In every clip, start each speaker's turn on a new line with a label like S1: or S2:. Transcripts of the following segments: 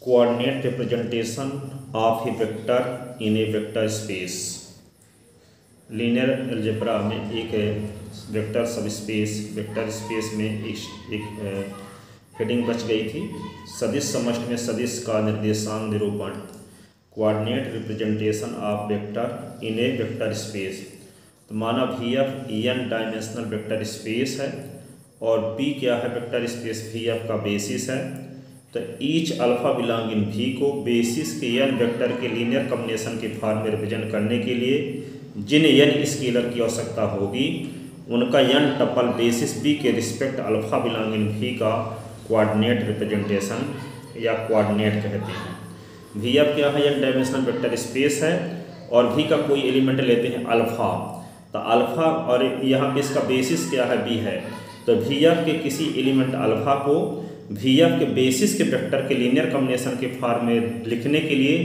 S1: Coordinate representation of A vector in a vector space. Linear algebra में एक vector सब space vector space में एक हेडिंग बच गई थी, सदिश समष्टि में सदिश का निर्देशांक निरूपण, coordinate representation of vector in a vector space. तो माना V F n dimensional vector space है और बी क्या है, वेक्टर स्पेस वी एफ का बेसिस है। तो each alpha belong in V को बेसिस के एन वेक्टर के लीनियर कॉम्बिनेशन के फॉर्म में रिप्रेजेंट करने के लिए जिन एन स्केलर की आवश्यकता होगी उनका एन टपल बेसिस बी के respect alpha belong in V का कोऑर्डिनेट रिप्रेजेंटेशन या कोऑर्डिनेट कहते हैं। वी एफ क्या है, एन डायमेंशनल वेक्टर स्पेस है और वी का कोई एलिमेंट लेते हैं अल्फा। तो अल्फा और यहाँ पे इसका बेसिस क्या है, बी है। तो वी एफ के किसी एलिमेंट अल्फा को वी एफ के बेसिस के वेक्टर के लीनियर कॉम्बिनेशन के फॉर्म में लिखने के लिए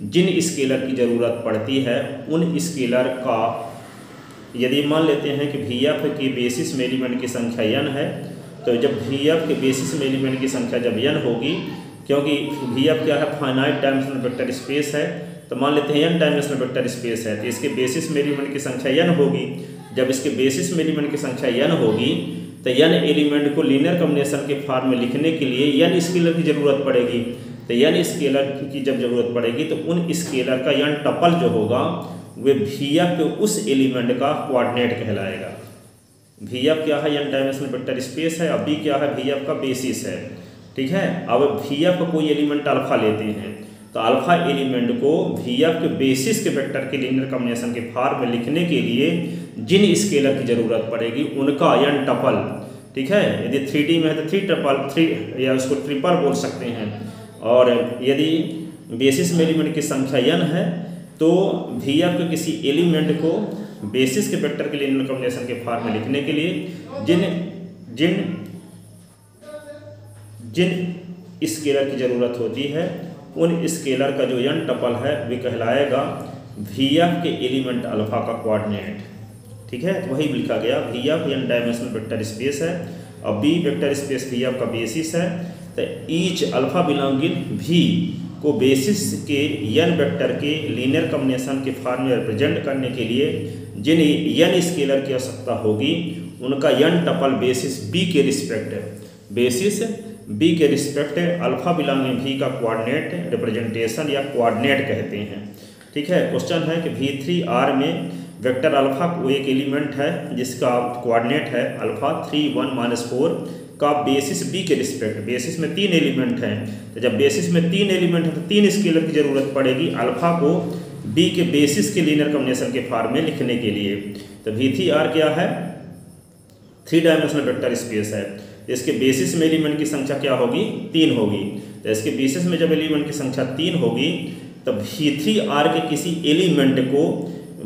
S1: जिन स्केलर की ज़रूरत पड़ती है उन स्केलर का, यदि मान लेते हैं कि वी एफ की बेसिस में एलिमेंट की संख्या n है, तो जब वी एफ के बेसिस में एलिमेंट की संख्या जब n होगी, क्योंकि वी एफ क्या है, फाइनाइट डायमेंशनल वेक्टर स्पेस है, तो मान लेते हैं n डायमेंशनल वेक्टर स्पेस है, तो इसके बेसिस में एलिमेंट की संख्या n होगी। जब इसके बेसिस में एलिमेंट की संख्या n होगी तो n एलिमेंट को लीनियर कॉम्बिनेशन के फॉर्म में लिखने के लिए n स्केलर की ज़रूरत पड़ेगी। तो n स्केलर की जब ज़रूरत पड़ेगी तो उन स्केलर का n टपल जो होगा वे वी एफ के उस एलिमेंट का कोऑर्डिनेट कहलाएगा। वी एफ क्या है, n डायमेंशनल वेक्टर स्पेस है, अब बी क्या है, वी एफ का बेसिस है। ठीक है, अब वी एफ का कोई एलिमेंट अल्फा लेते हैं तो अल्फा एलिमेंट को वी एफ के बेसिस के वेक्टर के लीनियर कॉम्बिनेशन के फॉर्म में लिखने के लिए जिन स्केलर की ज़रूरत पड़ेगी उनका n टपल, ठीक है, यदि 3D में है तो 3 टपल 3 या उसको ट्रिपल बोल सकते हैं, और यदि बेसिस में एलिमेंट की संख्या n है तो वी एफ के किसी एलिमेंट को बेसिस के वेक्टर के लीनियर कॉम्बिनेशन के फॉर्म में लिखने के लिए जिन स्केलर की ज़रूरत होती है उन स्केलर का जो n टपल है वे कहलाएगा वी एफ के एलिमेंट अल्फा का कोऑर्डिनेट। ठीक है, तो वही लिखा गया, V F n dimensional vector space है और B vector space V F का बेसिस है। तो ईच अल्फा बिलोंगिंग वी को बेसिस के n वेक्टर के लीनियर कॉम्बिनेशन के फॉर्म में रिप्रेजेंट करने के लिए जिन n स्केलर की आवश्यकता होगी उनका n टपल बेसिस बी के रिस्पेक्ट, बेसिस बी के रिस्पेक्ट अल्फा बिलोंगिंग वी का कोऑर्डिनेट रिप्रेजेंटेशन या कोऑर्डिनेट कहते हैं। ठीक है, क्वेश्चन है कि V3R में वेक्टर अल्फा को एक एलिमेंट है जिसका कोऑर्डिनेट है अल्फा 3 1 4 का बेसिस बी के रिस्पेक्ट, बेसिस में 3 एलिमेंट हैं, तो जब बेसिस में 3 एलिमेंट है तो 3 स्केलर की ज़रूरत पड़ेगी अल्फा को बी के बेसिस के लीनियर कॉम्बिनेशन के फॉर्म में लिखने के लिए। तो V3R क्या है, 3 डायमेंशनल वेक्टर स्पेस है, इसके बेसिस में एलिमेंट की संख्या क्या होगी, 3 होगी। तो इसके बेसिस में जब एलिमेंट की संख्या 3 होगी तो V3R के किसी एलिमेंट को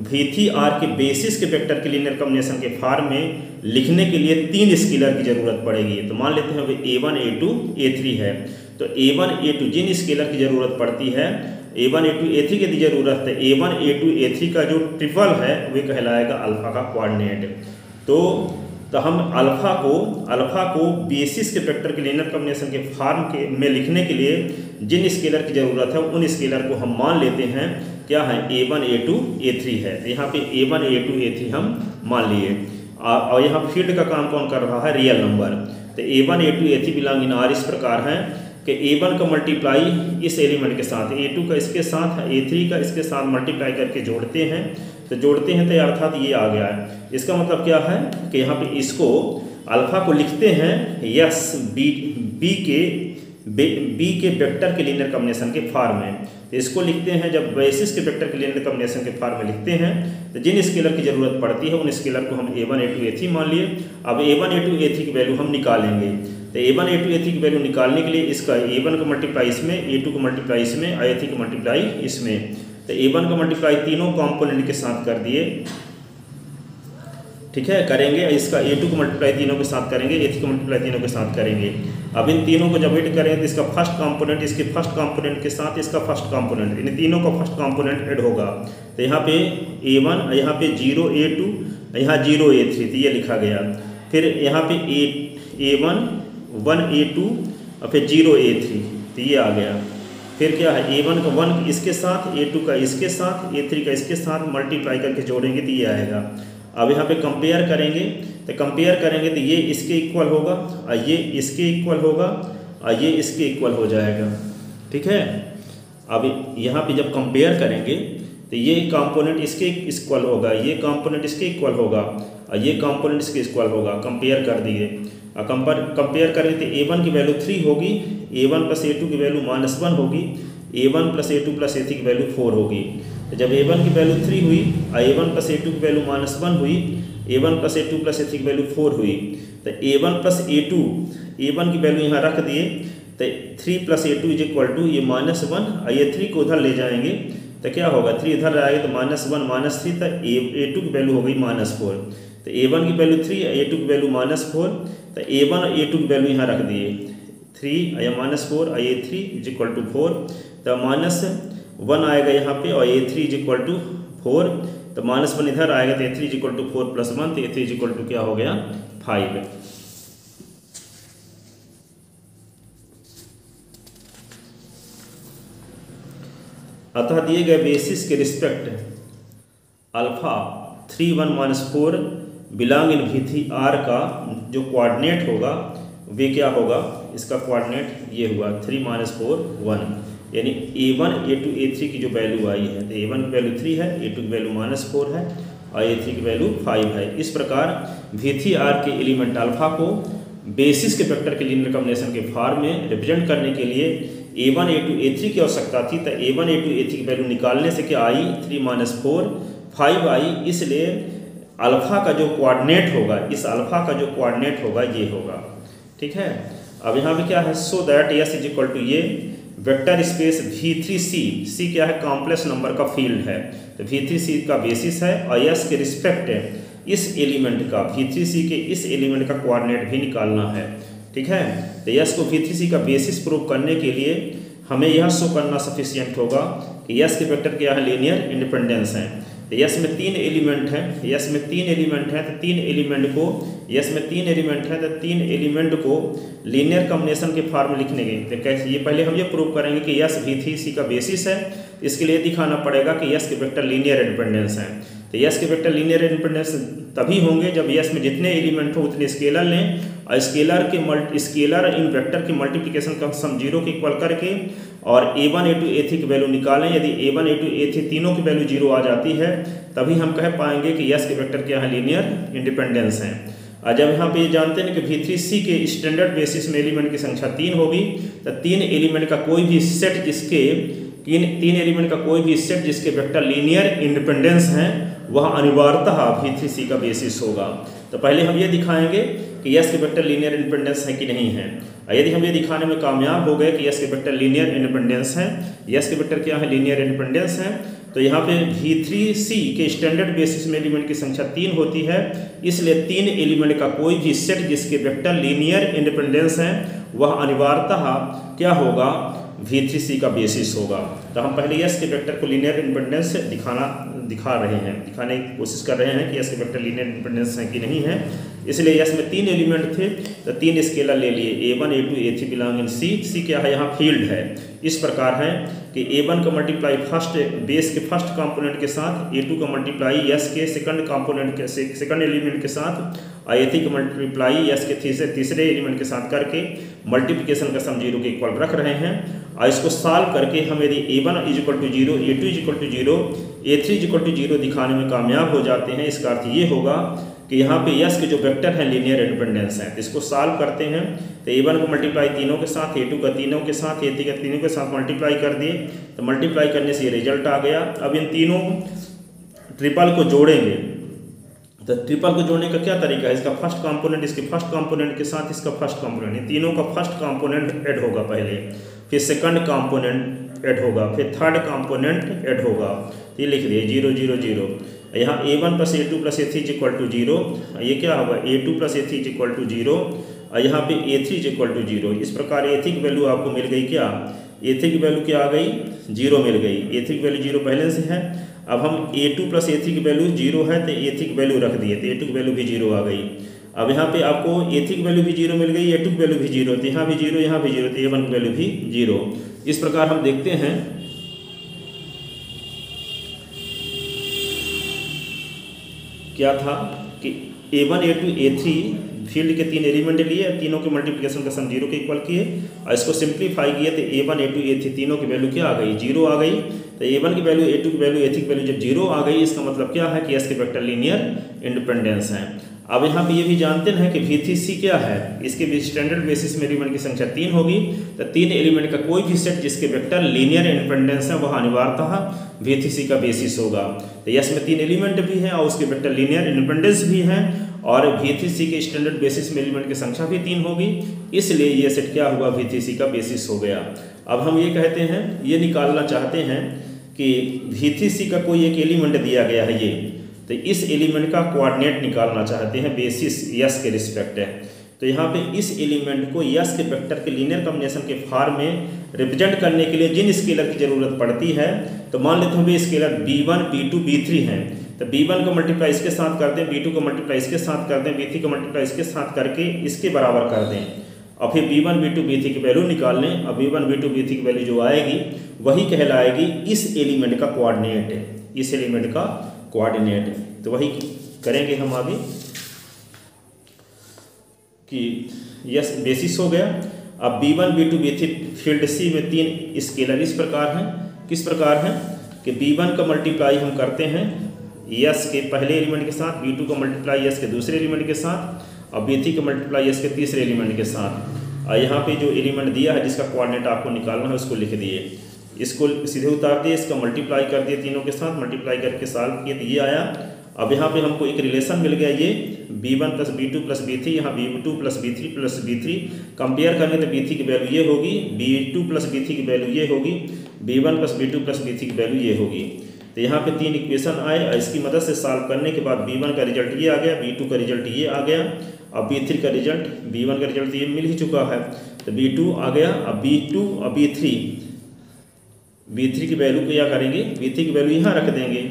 S1: V3R के बेसिस के वेक्टर के लीनियर कॉम्बिनेशन के फॉर्म में लिखने के लिए 3 स्केलर की ज़रूरत पड़ेगी। तो मान लेते हैं वे A1 A2 A3 है, तो A1 A2 जिन स्केलर की ज़रूरत पड़ती है A1 A2 A3 की ज़रूरत है, A1 A2 A3 का जो ट्रिपल है वे कहलाएगा अल्फा का कोऑर्डिनेट। तो हम अल्फा को बेसिस के वेक्टर के लीनियर कॉम्बिनेशन के फॉर्म के में लिखने के लिए जिन स्केलर की ज़रूरत है उन स्केलर को हम मान लेते हैं क्या है, A1 A2 A3 है। यहाँ पे A1 A2 A3 हम मान लिए और यहाँ फील्ड का काम कौन कर रहा है, रियल नंबर। तो A1 A2 A3 belong in R इस प्रकार है कि A1 का मल्टीप्लाई इस एलिमेंट के साथ, A2 का इसके साथ, A3 का इसके साथ मल्टीप्लाई करके जोड़ते हैं, तो अर्थात ये आ गया है। इसका मतलब क्या है कि यहाँ पे इसको अल्फा को लिखते हैं यस बी के वेक्टर के लीनियर कॉम्बिनेशन के फॉर्म में, इसको लिखते हैं जब बेसिस के वेक्टर के लीनियर कॉम्बिनेशन के फॉर्म में लिखते हैं तो जिन स्केलर की ज़रूरत पड़ती है उन स्केलर को हम A1 A2 A3 मान लिए। अब A1 A2 A3 की वैल्यू हम निकालेंगे, तो A1 A2 A3 की वैल्यू निकालने के लिए इसका A1 का मल्टीप्लाई इसमें, A2 का मल्टीप्लाई इसमें, A3 का मल्टीप्लाई इसमें। तो A1 का मल्टीप्लाई तीनों कॉम्पोनेंट के साथ कर दिए, ठीक है, करेंगे। इसका A2 को मल्टीप्लाई तीनों के साथ करेंगे, A3 को मल्टीप्लाई तीनों के साथ करेंगे। अब इन तीनों को जब ऐड करें तो इसका फर्स्ट कंपोनेंट इसके फर्स्ट कंपोनेंट के साथ इसका फर्स्ट कंपोनेंट, इन तीनों का फर्स्ट कंपोनेंट ऐड होगा। तो यहाँ पे A1, यहाँ पे 0 A2, यहाँ 0 A3, तो ये लिखा गया। फिर यहाँ पे A1 1 A2 और फिर 0 A3, तो ये आ गया। फिर क्या है A1 का 1 इसके साथ, A2 का इसके साथ, A3 का इसके साथ मल्टीप्लाई करके जोड़ेंगे तो ये आएगा। अब यहाँ पे कंपेयर करेंगे, तो कंपेयर करेंगे तो ये इसके इक्वल होगा और ये इसके इक्वल होगा और ये इसके इक्वल हो जाएगा। ठीक है, अब यहाँ पे जब कंपेयर करेंगे तो ये कंपोनेंट इसके इक्वल होगा, ये कंपोनेंट इसके इक्वल होगा और ये कंपोनेंट इसके इक्वल होगा। कंपेयर कर दिए और कंपेयर करें तो A1 की वैल्यू 3 होगी, A1 प्लस A2 की वैल्यू -1 होगी, A1 plus A2 plus A3 की वैल्यू 4 होगी। तो जब A1 की वैल्यू 3 हुई और A1 प्लस A2 की वैल्यू -1 हुई, A1 plus A2 plus A3 की वैल्यू 4 हुई, तो A1 प्लस A2, A1 की वैल्यू यहाँ रख दिए तो 3 plus A2 is equal to ये -1 और ये 3 को उधर ले जाएंगे तो क्या होगा, 3 इधर आएगा तो -1 -3, तो A2 की वैल्यू हो गई -4। तो A1 की वैल्यू 3, A2 की वैल्यू -4, तो A1 और A2 की वैल्यू यहाँ रख दिए 3 या -4 और A3 इज इक्वल टू 4, तो -1 आएगा यहाँ पे और A3 इज इक्वल टू 4, तो -1 इधर आएगा तो A3 इज इक्वल टू 4 + 1, तो A3 इज इक्वल टू क्या हो गया 5। अतः दिए गए बेसिस के respect alpha 3 1 -4 belong in V3 R का जो कोऑर्डिनेट होगा वे क्या होगा, इसका कोऑर्डिनेट ये हुआ 3 -4 1, यानी A1 A2 A3 की जो वैल्यू आई है तो A1 की वैल्यू 3 है, A2 की वैल्यू -4 है और A3 की वैल्यू 5 है। इस प्रकार V3 R के एलिमेंट अल्फा को बेसिस के वेक्टर के लीनियर कॉम्बिनेशन के फॉर्म में रिप्रेजेंट करने के लिए A1 A2 A3 की आवश्यकता थी। तो A1 A2 A3 की वैल्यू निकालने से क्या आई 3 -4 5 आई, इसलिए अल्फा का जो कोऑर्डिनेट होगा, इस अल्फा का जो कोऑर्डिनेट होगा ये होगा। ठीक है, अब यहाँ पे क्या है, so that S is equal to ये वेक्टर स्पेस V3C, C क्या है कॉम्प्लेक्स नंबर का फील्ड है, तो V3C का बेसिस है और S के रिस्पेक्ट इस एलिमेंट का V3C के इस एलिमेंट का कोऑर्डिनेट भी निकालना है। ठीक है, तो S को V3C का बेसिस प्रूव करने के लिए हमें यह शो करना सफिशिएंट होगा कि S के वेक्टर क्या है लीनियर इंडिपेंडेंस है। तो S में 3 एलिमेंट हैं, S में 3 एलिमेंट हैं, तो 3 एलिमेंट को S में 3 एलिमेंट हैं तो 3 एलिमेंट को लीनियर कॉम्बिनेशन के फॉर्म में लिखने के तो कैसे, ये पहले हम ये प्रूव करेंगे कि S V3C का बेसिस है। इसके लिए दिखाना पड़ेगा कि S के वेक्टर लीनियर इंडिपेंडेंस हैं। तो S के वेक्टर लीनियर इंडिपेंडेंस तभी होंगे जब S में जितने एलिमेंट हो उतने स्केलर लें और स्केलर इन वेक्टर की मल्टीप्लिकेशन का सम 0 के इक्वल करके और A1 A2 A3 की वैल्यू निकालें। यदि A1 A2 A3 तीनों की वैल्यू 0 आ जाती है तभी हम कह पाएंगे कि S के वेक्टर क्या है लीनियर इंडिपेंडेंस हैं। और जब यहाँ पे जानते हैं कि V3C के स्टैंडर्ड बेसिस में एलिमेंट की संख्या 3 होगी, तो 3 एलिमेंट का कोई भी सेट जिसके वेक्टर लीनियर इंडिपेंडेंस हैं वह अनिवार्यतः V3C का बेसिस होगा। तो पहले हम ये दिखाएंगे कि S के वेक्टर लीनियर इंडिपेंडेंस है कि नहीं है। यदि हम ये दिखाने में कामयाब हो गए कि S के वेक्टर लीनियर इंडिपेंडेंस हैं, S के वेक्टर क्या है लीनियर इंडिपेंडेंस हैं, तो यहाँ पे V3C के स्टैंडर्ड बेसिस में एलिमेंट की संख्या 3 होती है, इसलिए 3 एलिमेंट का कोई भी सेट जिसके वेक्टर लीनियर इंडिपेंडेंस हैं वह अनिवार्यतः क्या होगा V3C का बेसिस होगा। तो हम पहले S के वेक्टर को लीनियर इंडिपेंडेंस दिखाने की कोशिश कर रहे हैं कि S के वेक्टर लीनियर इंडिपेंडेंस हैं कि नहीं है। इसलिए S में 3 एलिमेंट थे तो 3 स्केलर ले लिए, A1 A2 A3 belong in C क्या है यहाँ फील्ड है। इस प्रकार है कि A1 का मल्टीप्लाई फर्स्ट बेस के फर्स्ट कंपोनेंट के साथ, A2 का मल्टीप्लाई S के सेकंड कंपोनेंट के सेकंड एलिमेंट के साथ और A3 का मल्टीप्लाई S के तीसरे एलिमेंट के साथ करके मल्टीप्लिकेशन का सम 0 के इक्वल रख रहे हैं। और इसको सॉल्व करके हम यदि A1 = 0, A2 = 0, A3 = 0 दिखाने में कामयाब हो जाते हैं, इसका अर्थ ये होगा कि यहाँ पे S के जो वेक्टर हैं लीनियर इंडिपेंडेंस हैं। तो इसको सॉल्व करते हैं तो A1 को मल्टीप्लाई तीनों के साथ, A2 का तीनों के साथ, A3 का तीनों के साथ मल्टीप्लाई कर दिए, तो मल्टीप्लाई करने से ये रिजल्ट आ गया। अब इन तीनों ट्रिपल को जोड़ेंगे, तो ट्रिपल को जोड़ने का क्या तरीका है, इसका फर्स्ट कंपोनेंट इसके फर्स्ट कंपोनेंट के साथ इसका फर्स्ट कंपोनेंट, इन तीनों का फर्स्ट कंपोनेंट ऐड होगा पहले, फिर सेकंड कंपोनेंट ऐड होगा, फिर थर्ड कंपोनेंट ऐड होगा। ये लिख दिए 0 0 0। यहाँ A1 + A2 + A3 = 0, ये क्या होगा A2 + A3 = 0 और यहाँ पे A3 = 0। इस प्रकार A3 की वैल्यू आपको मिल गई क्या, A3 की वैल्यू क्या आ गई 0 मिल गई। A3 की वैल्यू 0 पहले से है। अब हम A2 + A3 की वैल्यू 0 है तो A3 की वैल्यू रख दिए तो A2 की वैल्यू भी 0 आ गई। अब यहाँ पे आपको A3 की वैल्यू भी 0 मिल गई, A2 की वैल्यू भी 0, तो यहाँ भी 0, यहाँ भी 0, तो A1 की वैल्यू भी 0। इस प्रकार हम देखते हैं क्या था कि A1 A2 A3 फील्ड के 3 एलिमेंट लिए, तीनों के मल्टीप्लिकेशन का सम 0 के इक्वल किए और इसको सिंप्लीफाई किए तो A1 A2 A3 तीनों की वैल्यू क्या आ गई, 0 आ गई। तो A1 की वैल्यू, A2 की वैल्यू, A3 की वैल्यू जब 0 आ गई, इसका मतलब क्या है कि S के वेक्टर लीनियर इंडिपेंडेंस हैं। अब यहाँ पे ये भी जानते हैं कि V3C क्या है, इसके भी स्टैंडर्ड बेसिस में एलिमेंट की संख्या 3 होगी, तो 3 एलिमेंट का कोई भी सेट जिसके वेक्टर लीनियर इंडिपेंडेंस है वह अनिवार्यतः V3C का बेसिस होगा। तो यस में 3 एलिमेंट भी हैं और उसके वेक्टर लीनियर इंडिपेंडेंस भी हैं और V3C के स्टैंडर्ड बेसिस में एलिमेंट की संख्या भी 3 होगी, इसलिए ये सेट क्या हुआ, V3C का बेसिस हो गया। अब हम ये कहते हैं, ये निकालना चाहते हैं कि V3C का कोई एक एलिमेंट दिया गया है ये, तो इस एलिमेंट का कोऑर्डिनेट निकालना चाहते हैं, बेसिस यस के रिस्पेक्ट है। तो यहाँ पे इस एलिमेंट को यस के वेक्टर के लीनियर कॉम्बिनेशन के फॉर्म में रिप्रेजेंट करने के लिए जिन स्केलर की जरूरत पड़ती है, तो मान लेते हैं वे स्केलर B1 B2 B3 हैं, तो B1 को मल्टीप्लाई इसके साथ कर दें, B2 को मल्टीप्लाई इसके साथ कर दें, B3 को मल्टीप्लाई इसके साथ करके इसके बराबर कर दें और फिर B1 B2 B3 की वैल्यू निकाल लें और B1 B2 B3 की वैल्यू जो आएगी वही कहलाएगी इस एलिमेंट का कोऑर्डिनेट, इस एलिमेंट का कोऑर्डिनेट। तो वही करेंगे हम आगे कि यस बेसिस हो गया। अब B1 B2 B3 field C में 3 स्केलर इस प्रकार हैं, किस प्रकार हैं कि B1 का मल्टीप्लाई हम करते हैं यस के पहले एलिमेंट के साथ, B2 का मल्टीप्लाई यस के दूसरे एलिमेंट के साथ और B3 का मल्टीप्लाई यस के तीसरे एलिमेंट के साथ। और यहाँ पे जो एलिमेंट दिया है जिसका कोऑर्डिनेट आपको निकालना है उसको लिख दिए, इसको सीधे उतार दिए, इसका मल्टीप्लाई कर दिए तीनों के साथ, मल्टीप्लाई करके सॉल्व किए तो ये आया। अब यहाँ पे हमको एक रिलेशन मिल गया, ये B1 + B2 + B3, यहाँ B2 + B3 + B3 कंपेयर करें तो B3 की वैल्यू ये होगी, B2 + B3 की वैल्यू ये होगी, B1 + B2 + B3 की वैल्यू ये होगी। तो यहाँ पे 3 इक्वेशन आए और इसकी मदद से सॉल्व करने के बाद B1 का रिजल्ट ये आ गया, B2 का रिजल्ट ये आ गया और B3 का रिजल्ट, B1 का रिजल्ट ये मिल ही चुका है, तो B2 आ गया। अब B2 और B3 की वैल्यू क्या करेंगे, B3 की वैल्यू यहाँ रख देंगे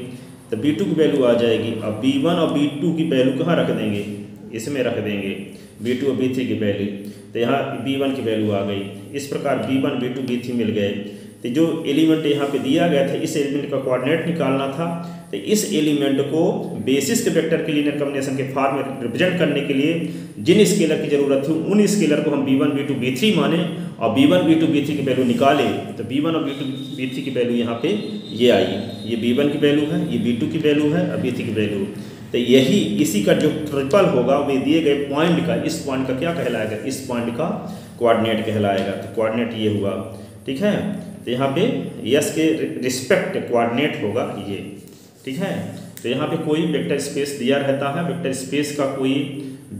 S1: तो B2 की वैल्यू आ जाएगी। अब B1 और B2 की वैल्यू कहाँ रख देंगे, इसमें रख देंगे B2 और B3 की वैल्यू, तो यहाँ B1 की वैल्यू आ गई। इस प्रकार B1 B2 B3 मिल गए। तो जो एलिमेंट यहाँ पे दिया गया था इस एलिमेंट का कोऑर्डिनेट निकालना था, तो इस एलिमेंट को बेसिस के वेक्टर के लीनियर कॉम्बिनेशन के फॉर्म में रिप्रेजेंट करने के लिए जिन स्केलर की जरूरत थी उन स्केलर को हम B1 B2 B3 माने और B1 B2 B3 की वैल्यू निकाले, तो B1 और B2 B3 की वैल्यू यहाँ पे ये आई, ये B1 की वैल्यू है, ये B2 की वैल्यू है और B3 की वैल्यू। तो यही इसी का जो ट्रिपल होगा वे दिए गए पॉइंट का, इस पॉइंट का क्या कहलाएगा, इस पॉइंट का कोऑर्डिनेट कहलाएगा। तो कोऑर्डिनेट ये हुआ, ठीक है। तो यहाँ पे यस के रिस्पेक्ट कोऑर्डिनेट होगा ये, ठीक है। तो यहाँ पे कोई वेक्टर स्पेस दिया रहता है, वेक्टर स्पेस का कोई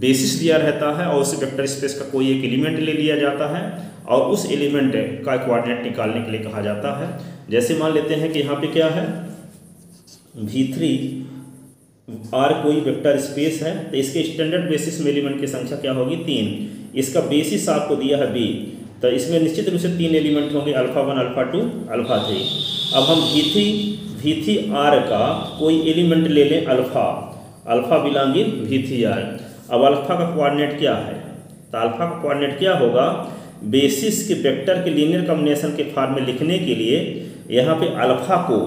S1: बेसिस दिया रहता है और उस वेक्टर स्पेस का कोई एक एलिमेंट ले लिया जाता है और उस एलिमेंट का कोऑर्डिनेट निकालने के लिए कहा जाता है। जैसे मान लेते हैं कि यहाँ पे क्या है, V3 R कोई वेक्टर स्पेस है, तो इसके स्टैंडर्ड बेसिस में एलिमेंट की संख्या क्या होगी, 3। इसका बेसिस आपको दिया है B, तो इसमें निश्चित रूप से 3 एलिमेंट होंगे, α1 α2 α3। अब हम V3 R का कोई एलिमेंट ले लें अल्फा बिलोंगिंग V3 R। अब अल्फा का कोऑर्डिनेट क्या है, तो अल्फा का कोऑर्डिनेट क्या होगा, बेसिस के वेक्टर के लीनियर कॉम्बिनेशन के फॉर्म में लिखने के लिए यहाँ पे अल्फा को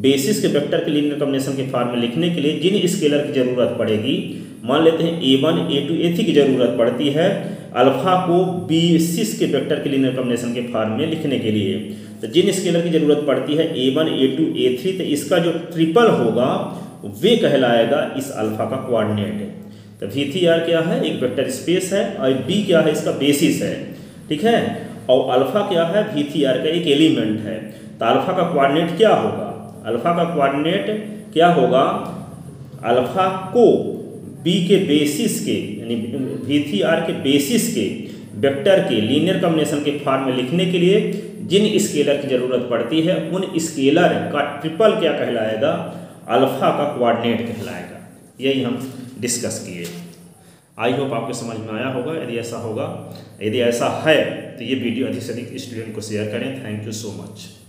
S1: बेसिस के वेक्टर के लीनियर कॉम्बिनेशन के फॉर्म में लिखने के लिए जिन स्केलर की जरूरत पड़ेगी, मान लेते हैं A1 A2 A3 की जरूरत पड़ती है अल्फा को बेसिस के वेक्टर के लीनियर कॉम्बिनेशन के फॉर्म में लिखने के लिए, तो जिन स्केलर की जरूरत पड़ती है A1 A2 A3, तो इसका जो ट्रिपल होगा वे कहलाएगा इस अल्फा का कोऑर्डिनेट। तो V3R क्या है, एक वेक्टर स्पेस है और B क्या है, इसका बेसिस है, ठीक है। और अल्फा क्या है, V3R का एक एलिमेंट है। तो अल्फा का कोऑर्डिनेट क्या होगा, अल्फा का कोऑर्डिनेट क्या होगा, अल्फा को B के बेसिस के यानी V3R के बेसिस के वेक्टर के लीनियर कॉम्बिनेशन के फॉर्म में लिखने के लिए जिन स्केलर की जरूरत पड़ती है उन स्केलर का ट्रिपल क्या कहलाएगा, अल्फा का कोऑर्डिनेट कहलाएगा। यही हम डिस्कस किए। आई होप आपको समझ में आया होगा। यदि ऐसा होगा, यदि ऐसा है तो ये वीडियो अधिक से अधिक स्टूडेंट को शेयर करें। Thank you so much.